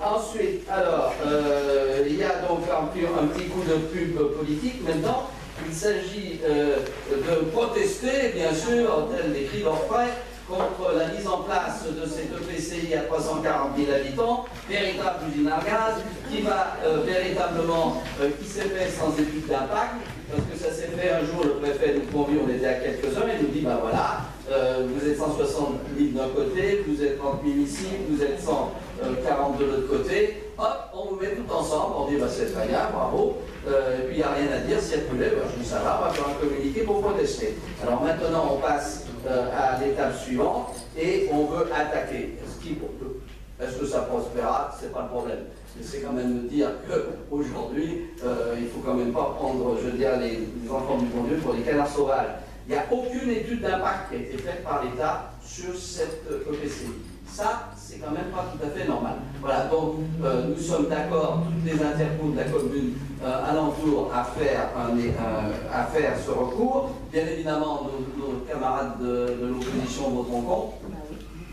Ensuite, alors, il y a donc un petit coup de pub politique maintenant. Il s'agit de protester, bien sûr, tel des cris d'orfraie, contre la mise en place de cet EPCI à 340 000 habitants, véritable usine à gaz, qui va véritablement, qui s'est fait sans étude d'impact, parce que ça s'est fait un jour, le préfet nous convie, on était à quelques-uns, et nous dit, ben voilà, vous êtes 160 000 d'un côté, vous êtes 30 000 ici, vous êtes 140 de l'autre côté, hop, on vous met tout ensemble, on dit, ben c'est très bien, bravo, et puis il n'y a rien à dire, s'il y a poulet, ben, je dis ça va, on va faire un communiqué pour protester. Alors maintenant, on passe à l'étape suivante et on veut attaquer. Est-ce que ça prospérera? C'est pas le problème. Mais c'est quand même de dire qu'aujourd'hui, il ne faut quand même pas prendre, je veux dire, les enfants du bon Dieu pour des canards sauvages. Il n'y a aucune étude d'impact qui a été faite par l'État sur cette EPCI. Ça, c'est quand même pas tout à fait normal. Voilà, donc nous sommes d'accord, toutes les intercommunes de la commune alentour à faire ce recours. Bien évidemment, nos camarades de l'opposition voteront contre,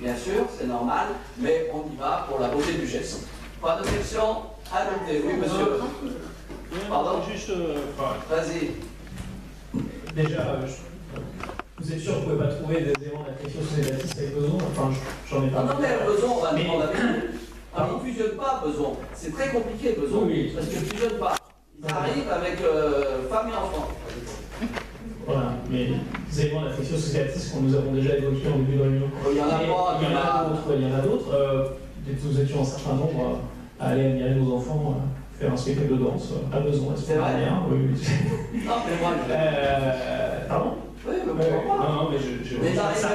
bien sûr, c'est normal, mais on y va pour la beauté du geste. Pas d'objection, adopté. Oui, monsieur. Pardon? Juste. Vas-y. Déjà, vous êtes sûr que vous ne pouvez pas trouver des éléments d'attraction sociétatique avec besoin? Enfin, j'en ai pas. Non, mais besoin, on va demander avec nous. Alors, ils ne fusionnent pas, besoin. C'est très compliqué, besoin. Oui. Parce qu'ils ne fusionnent pas. Ils arrivent avec femmes et enfants. Voilà, mais les éléments d'affection sociétatrice qu'on nous avons déjà évoqués en début de réunion. Il y en a pas, il y en a d'autres. Nous étions un certain nombre à aller admirer nos enfants faire un spectacle de danse, à besoin. C'est vrai? Oui. Non, mais moi, pardon? Oui, mais pourquoi pas? Non, mais Mais ça reste à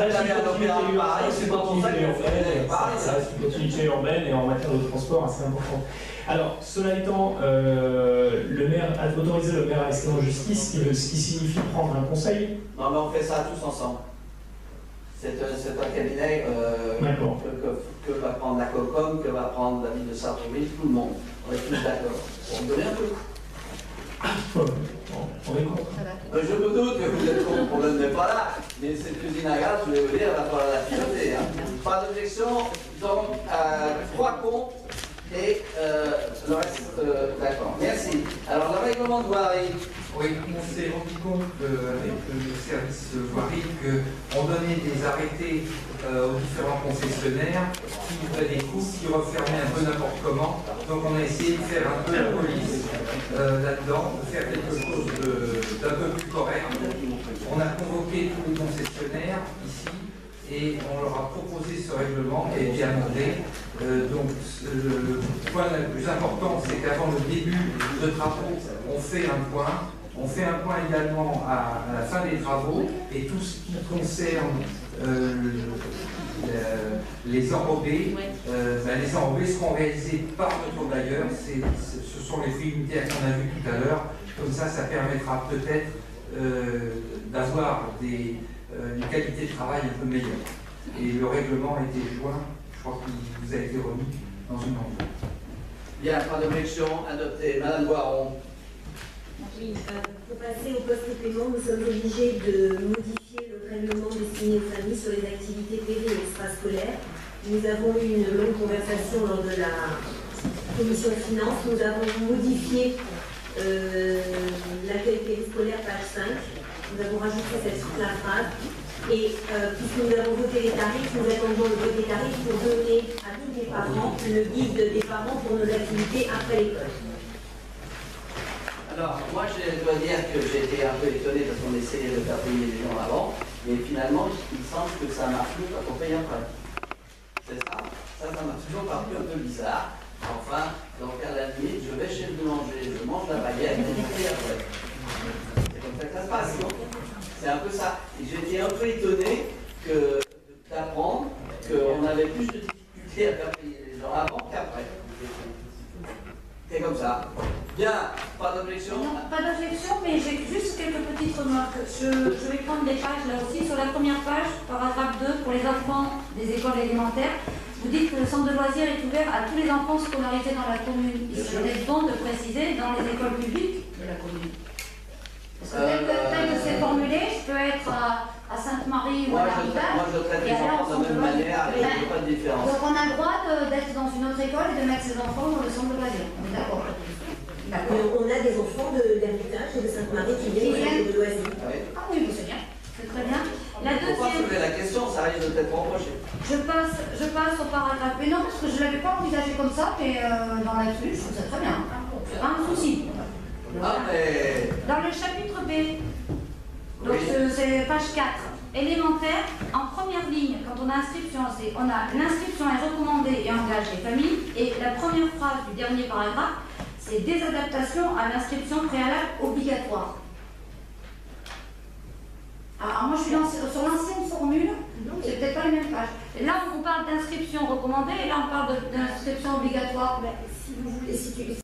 l'opéra de Paris, c'est pas pour ça qu'on fait Paris. Ça reste une continuité urbaine et en matière de transport assez importante. Alors, cela étant, le maire a autorisé le maire à rester en justice, ce qui signifie prendre un conseil. Non, mais on fait ça tous ensemble. C'est un cabinet que va prendre la COCOM, que va prendre la ville de Sartrouville, tout le monde. On est tous d'accord. On me donne un peu. On est contre. Je me doute que vous êtes contre, le problème n'est pas là. Mais cette usine à gaz, je vais vous dire, elle va falloir la piloter. Hein. Pas d'objection, donc 3 comptes. Et le reste, d'accord. Merci. Alors, le règlement de voirie. Oui, on s'est rendu compte avec le service voirie qu'on donnait des arrêtés aux différents concessionnaires qui livraient des coûts, qui refermaient un peu n'importe comment. Donc on a essayé de faire un peu la police là-dedans, de faire quelque chose d'un peu plus correct. On a convoqué tous les concessionnaires ici et on leur a proposé ce règlement qui a été amendé. Donc le point le plus important, c'est qu'avant le début de travaux, on fait un point. On fait un point également à la fin des travaux et tout ce qui concerne les enrobés. Les enrobés seront réalisés par notre bailleur. Ce sont les fruits unitaires qu'on a vus tout à l'heure. Comme ça permettra peut-être d'avoir une qualité de travail un peu meilleure. Et le règlement a été joint, je crois qu'il vous a été remis dans une enveloppe. Bien, pas d'objection, adopté. Madame Boiron. Oui, pour passer au post-paiement, nous sommes obligés de modifier le règlement destiné aux familles sur les activités privées et extrascolaires. Nous avons eu une longue conversation lors de la commission de finances. Nous avons modifié l'accueil périscolaire, page 5. Nous avons rajouté la phrase. Et puisque nous avons voté les tarifs, nous attendons le vote des tarifs pour donner à tous les parents le guide des parents pour nos activités après l'école. Alors, moi, je dois dire que j'ai été un peu étonné parce qu'on essayait de faire payer les gens avant, mais finalement, il semble que ça marche mieux quand on paye après. C'est ça? Ça m'a toujours paru un peu bizarre. Enfin, donc à la limite, je vais chez le boulanger, je mange la baguette et je paye après. C'est comme ça que ça se passe, non? C'est un peu ça. Et j'étais un peu étonné d'apprendre qu'on avait plus de difficultés à faire payer les gens avant qu'après. C'est comme ça. Bien, pas d'objection? Non, pas d'objection, mais j'ai juste quelques petites remarques. Je vais prendre des pages là aussi. Sur la première page, paragraphe 2, pour les enfants des écoles élémentaires, vous dites que le centre de loisirs est ouvert à tous les enfants scolarisés dans la commune. Il serait bon de préciser dans les écoles publiques de la commune. Parce que tel que c'est formulé, je peux être à à Sainte-Marie ou Moi, à l'Armitage. je traite Et les alors, enfants de la même manière et il n'y a pas de différence. Donc on a le droit d'être dans une autre école et de mettre ses enfants dans le centre de loisirs. On est d'accord. On a des enfants de l'Hermitage et de Sainte-Marie qui viennent au centre de loisirs. Ah oui, c'est bien. C'est très bien. La Il ne faut pas deuxième. soulever la question, ça risque d'être reproché. Je passe au paragraphe. Mais non, parce que je ne l'avais pas envisagé comme ça, mais dans l'absolu, je trouve ça très bien. C'est pas un souci. Ah, mais... Dans le chapitre B, donc Oui. c'est page 4, élémentaire, en première ligne, quand on a inscription, on a l'inscription est recommandée et engage les familles, et la première phrase du dernier paragraphe, c'est des adaptations à l'inscription préalable obligatoire. Alors moi je suis sur l'ancienne formule, c'est peut-être pas les mêmes pages. Là on parle d'inscription recommandée et là on parle d'inscription obligatoire. Si vous voulez,